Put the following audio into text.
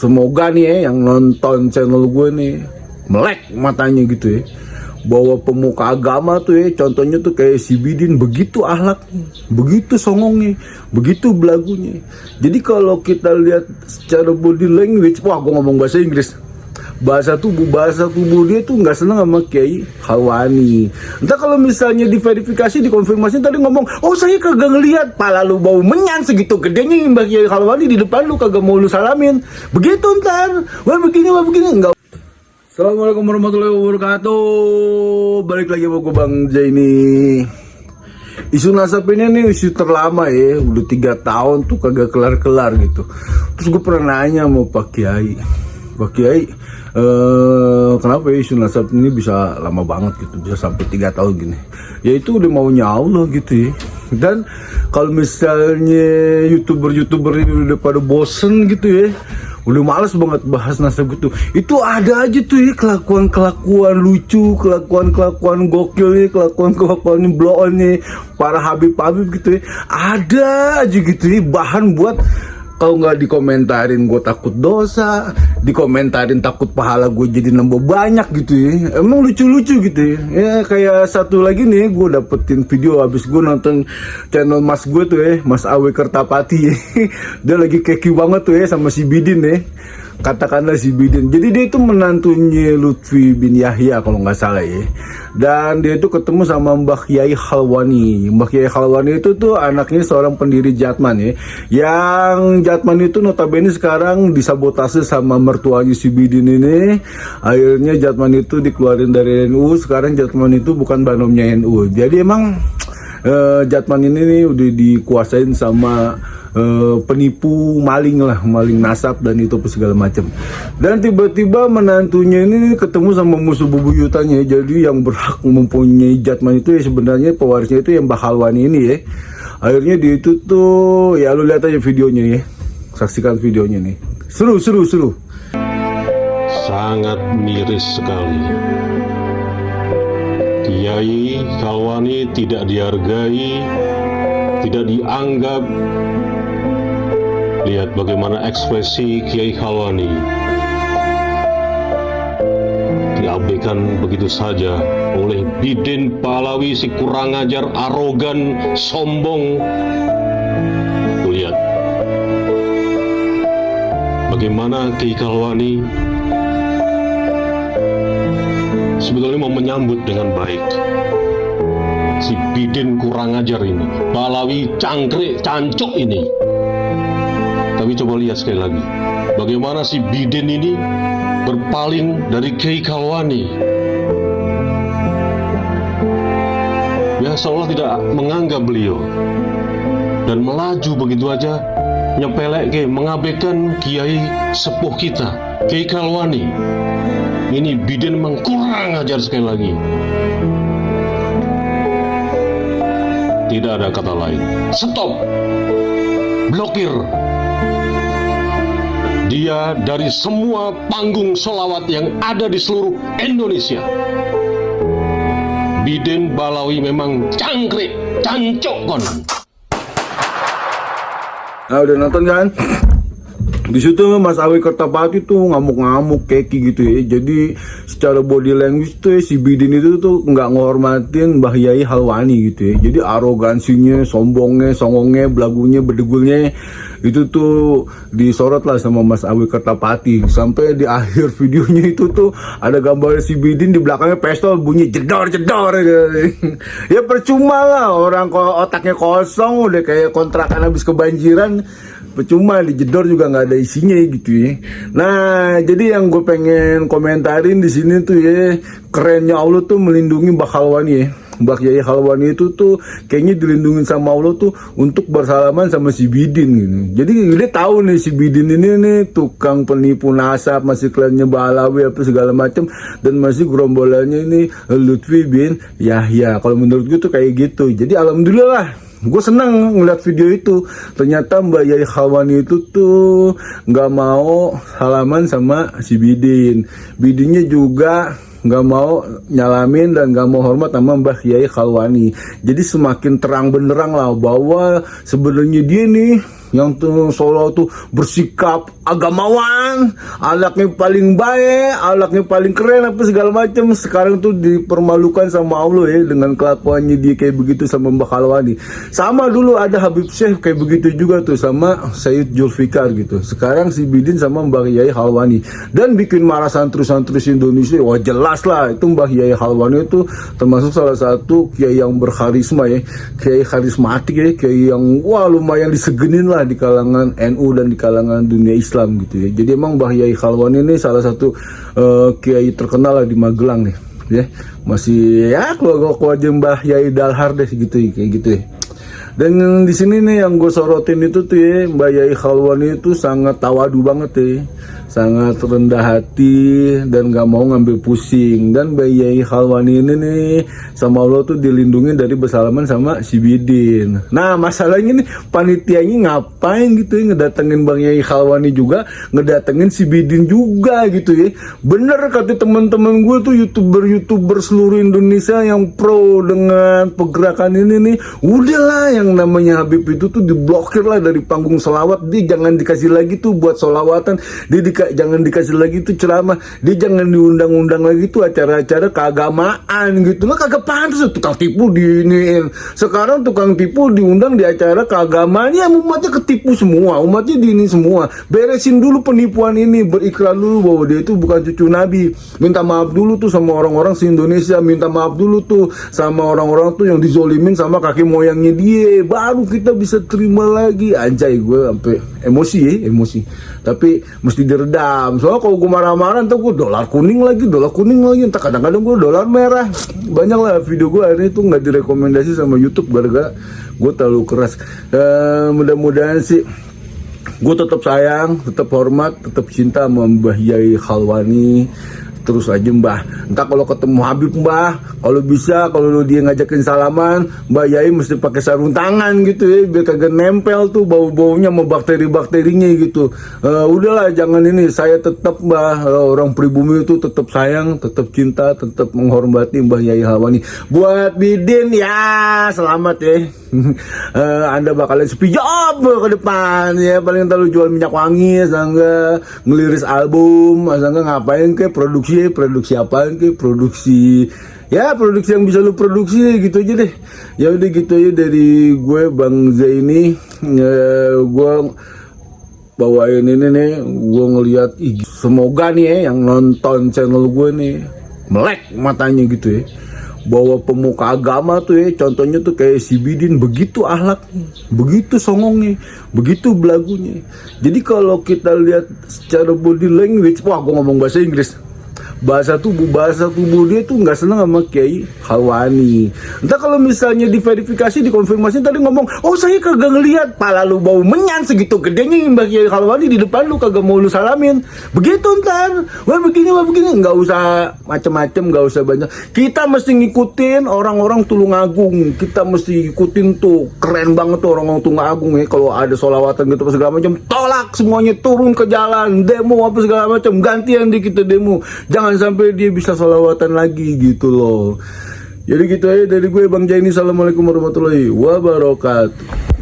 semoga nih ya yang nonton channel gue nih melek matanya gitu ya, bahwa pemuka agama tuh ya, contohnya tuh kayak si Bidin, begitu ahlaknya, begitu songongnya, begitu belagunya. Jadi kalau kita lihat secara body language, wah gue ngomong bahasa Inggris, bahasa tubuh dia tuh nggak seneng sama Kiai Khalwani. Entah kalau misalnya diverifikasi, dikonfirmasi tadi ngomong, oh saya kagak ngelihat, pala lu bau menyan segitu gedenya Mbak Kiai Khalwani di depan lu kagak mau lu salamin, begitu ntar, wah begini enggak. Assalamualaikum warahmatullahi wabarakatuh. Balik lagi sama gue Bang Jaini. Isu nasab ini nih isu terlama ya, udah 3 tahun tuh kagak kelar-kelar gitu. Terus gue pernah nanya sama Pak Kiai, kenapa ya isu nasab ini bisa lama banget gitu, bisa sampai 3 tahun gini. Ya itu udah maunya Allah gitu ya. Dan kalau misalnya youtuber ini udah pada bosen gitu ya, udah males banget bahas nasab gitu, itu ada aja tuh ya kelakuan lucu, kelakuan gokilnya, kelakuan blow onnya para Habib gitu ya, ada aja gitu ya bahan buat kalau nggak dikomentarin gue takut dosa, dikomentarin takut pahala gue jadi nambah banyak gitu ya. Emang lucu-lucu gitu ya. Ya kayak satu lagi nih, gue dapetin video habis gue nonton channel mas gue tuh ya, Mas Awe Kertapati ya. Dia lagi keki banget tuh ya sama si Bidin ya. Katakanlah si Bidin, jadi dia itu menantunya Lutfi bin Yahya kalau nggak salah ya. Dan dia itu ketemu sama Mbah Kiai Khalwani. Mbah Kiai Khalwani itu tuh anaknya seorang pendiri Jatman ya. Yang Jatman itu notabene sekarang disabotase sama mertuanya si Bidin ini. Akhirnya Jatman itu dikeluarin dari NU. Sekarang Jatman itu bukan banomnya NU. Jadi emang Jatman ini nih udah dikuasain sama penipu, maling nasab dan itu segala macam. Dan tiba-tiba menantunya ini ketemu sama musuh bebuyutannya. Jadi yang berhak mempunyai Jatman itu ya sebenarnya pewarisnya itu yang Mbah Khalwani ini ya. Akhirnya dia itu tuh ya, lu lihat aja videonya ya, saksikan videonya nih, seru. Sangat miris sekali. Kiai Khalwani tidak dihargai, tidak dianggap. Lihat bagaimana ekspresi Kiai Khalwani, diabaikan begitu saja oleh Bidin Pahlawi, si kurang ajar, arogan, sombong. Lihat bagaimana Kiai Khalwani sebetulnya mau menyambut dengan baik si Bidin kurang ajar ini, Pahlawi cangkrik, cancok ini. Tapi coba lihat sekali lagi, bagaimana si Bidin ini berpaling dari Kiai Khalwani. Ya seolah tidak menganggap beliau, dan melaju begitu aja, nyepelek mengabaikan Kiai sepuh kita, Kiai Khalwani. Ini Bidin memang kurang ajar sekali lagi. Tidak ada kata lain. Stop. Blokir dia dari semua panggung sholawat yang ada di seluruh Indonesia. Bidin Pahlawi memang cangkrik, cancok kon. Nah udah nonton kan? Di situ Mas Awe Kertapati tuh ngamuk-ngamuk keki gitu ya. Jadi secara body language tuh ya, si Bidin itu tuh nggak ngehormatin Mbah Kiai Khalwani gitu ya. Jadi arogansinya, sombongnya, songongnya, belagunya, bedegulnya itu tuh disorot lah sama Mas Awe Kertapati. Sampai di akhir videonya itu tuh ada gambar si Bidin, di belakangnya pistol bunyi jedor gitu. Ya percuma lah, orang otaknya kosong udah kayak kontrakan habis kebanjiran, percuma dijedor juga nggak ada isinya gitu ya. Nah jadi yang gue pengen komentarin di sini tuh ya, kerennya Allah tuh melindungi Mbah Khalwani ya. Mbah Kiai Khalwani itu tuh kayaknya dilindungi sama Allah tuh untuk bersalaman sama si Bidin gitu. Jadi dia tahu nih si Bidin ini nih tukang penipu nasab, masih kliennya Pahlawi apa segala macam, dan masih gerombolannya ini Lutfi bin Yahya. Kalau menurut gue tuh kayak gitu. Jadi alhamdulillah, gue senang ngeliat video itu. Ternyata Mbak Kiai Khalwani itu tuh nggak mau salaman sama si Bidin. Bidinnya juga nggak mau nyalamin dan nggak mau hormat sama Mbah Kiai Khalwani. Jadi semakin terang benderang lah bahwa sebenarnya dia nih yang tuh Solo tuh bersikap agamawan, anaknya paling baik, anaknya paling keren apa segala macam. Sekarang tuh dipermalukan sama Allah ya dengan kelakuannya dia kayak begitu sama Mbak Halwani. Sama dulu ada Habib Syekh kayak begitu juga tuh sama Sayyid Zulfikar gitu. Sekarang si Bidin sama Mbak Yai Halwani dan bikin marah santri-santri Indonesia. Wah jelas lah itu Mbak Yai Halwani itu termasuk salah satu kiai yang berkarisma ya, kiai karismatik ya, kiai yang wah lumayan disegenin lah di kalangan NU dan di kalangan dunia Islam gitu ya. Jadi emang Mbah Yai Halwani ini salah satu kiai terkenal lah di Magelang nih ya. Masih ya keluarga Mbah Yai Dalhar deh gitu ya, kayak gitu ya. Dan di sini nih yang gue sorotin itu tuh ya, Mbah Yai Halwani itu sangat tawadu banget ya, sangat rendah hati dan gak mau ngambil pusing. Dan Mbah Yai Halwani ini nih sama Allah tuh dilindungi dari bersalaman sama si Bidin. Nah masalahnya nih panitianya ngapain gitu ya, ngedatengin Bang Yai Halwani juga, ngedatengin si Bidin juga gitu ya. Bener kata teman-teman gue tuh youtuber seluruh Indonesia yang pro dengan pergerakan ini nih, udahlah yang namanya Habib itu tuh diblokir lah dari panggung selawat. Dia jangan dikasih lagi tuh buat solawatan, dia jangan dikasih lagi tuh ceramah, dia jangan diundang-undang lagi tuh acara-acara keagamaan gitu. Nah kagak pantas tukang tipu diiniin. Sekarang tukang tipu diundang di acara keagamaan, ya umatnya ketipu semua, umatnya diini semua. Beresin dulu penipuan ini, berikrar dulu bahwa dia itu bukan cucu Nabi, minta maaf dulu tuh sama orang-orang se-Indonesia, minta maaf dulu tuh sama orang-orang tuh yang dizolimin sama kakek moyangnya dia, baru kita bisa terima lagi. Anjay gue sampai emosi ya, emosi. Tapi mesti diredam. Soalnya kalau gue marah-marah entar gue dolar kuning lagi, entar kadang-kadang gue dolar merah. Banyak lah video gue akhirnya itu nggak direkomendasi sama YouTube gara-gara gue terlalu keras. Mudah-mudahan sih gue tetap sayang, tetap hormat, tetap cinta sama Mbah Yai Halwani. Terus aja Mbah, entah kalau ketemu Habib Mbah, kalau bisa kalau dia ngajakin salaman, Mbah Yai mesti pakai sarung tangan gitu ya, biar kagak nempel tuh bau-baunya sama bakteri-bakterinya gitu. Udahlah jangan ini, saya tetap Mbah, orang pribumi itu tetap sayang, tetap cinta, tetap menghormati Mbah Yai Halwani. Buat Bidin ya selamat ya. Anda bakalan sepi job ke depan ya, paling terlalu jual minyak wangi, sangga ngeliris album, sangga ngapain ke produksi apaan ke produksi yang bisa lu produksi gitu aja deh. Ya udah gitu aja dari gue Bang Zaini. Gue bawain ini nih, gue ngeliat semoga nih ya yang nonton channel gue nih melek matanya gitu ya, bahwa pemuka agama tuh ya, contohnya tuh kayak si Bidin, begitu ahlaknya, begitu songongnya, begitu belagunya. Jadi kalau kita lihat secara body language, wah gue ngomong bahasa Inggris, bahasa tubuh dia tuh nggak seneng sama Kiai Halwani. Entah kalau misalnya diverifikasi, dikonfirmasi tadi ngomong, oh saya kagak ngelihat, pala lu bau menyan segitu gedenya Mbak Kiai Halwani di depan lu kagak mau lu salamin. Begitu ntar, wah begini, nggak usah macem-macem, nggak usah banyak. Kita mesti ngikutin orang-orang Tulungagung, kita mesti ngikutin tuh, keren banget tuh orang-orang Tulungagung ya. Kalau ada solawatan gitu segala macam, tolak semuanya, turun ke jalan, demo apa segala macam, gantian di kita demo. Jangan sampai dia bisa salawatan lagi gitu loh. Jadi gitu aja dari gue Bang Jaini. Assalamualaikum warahmatullahi wabarakatuh.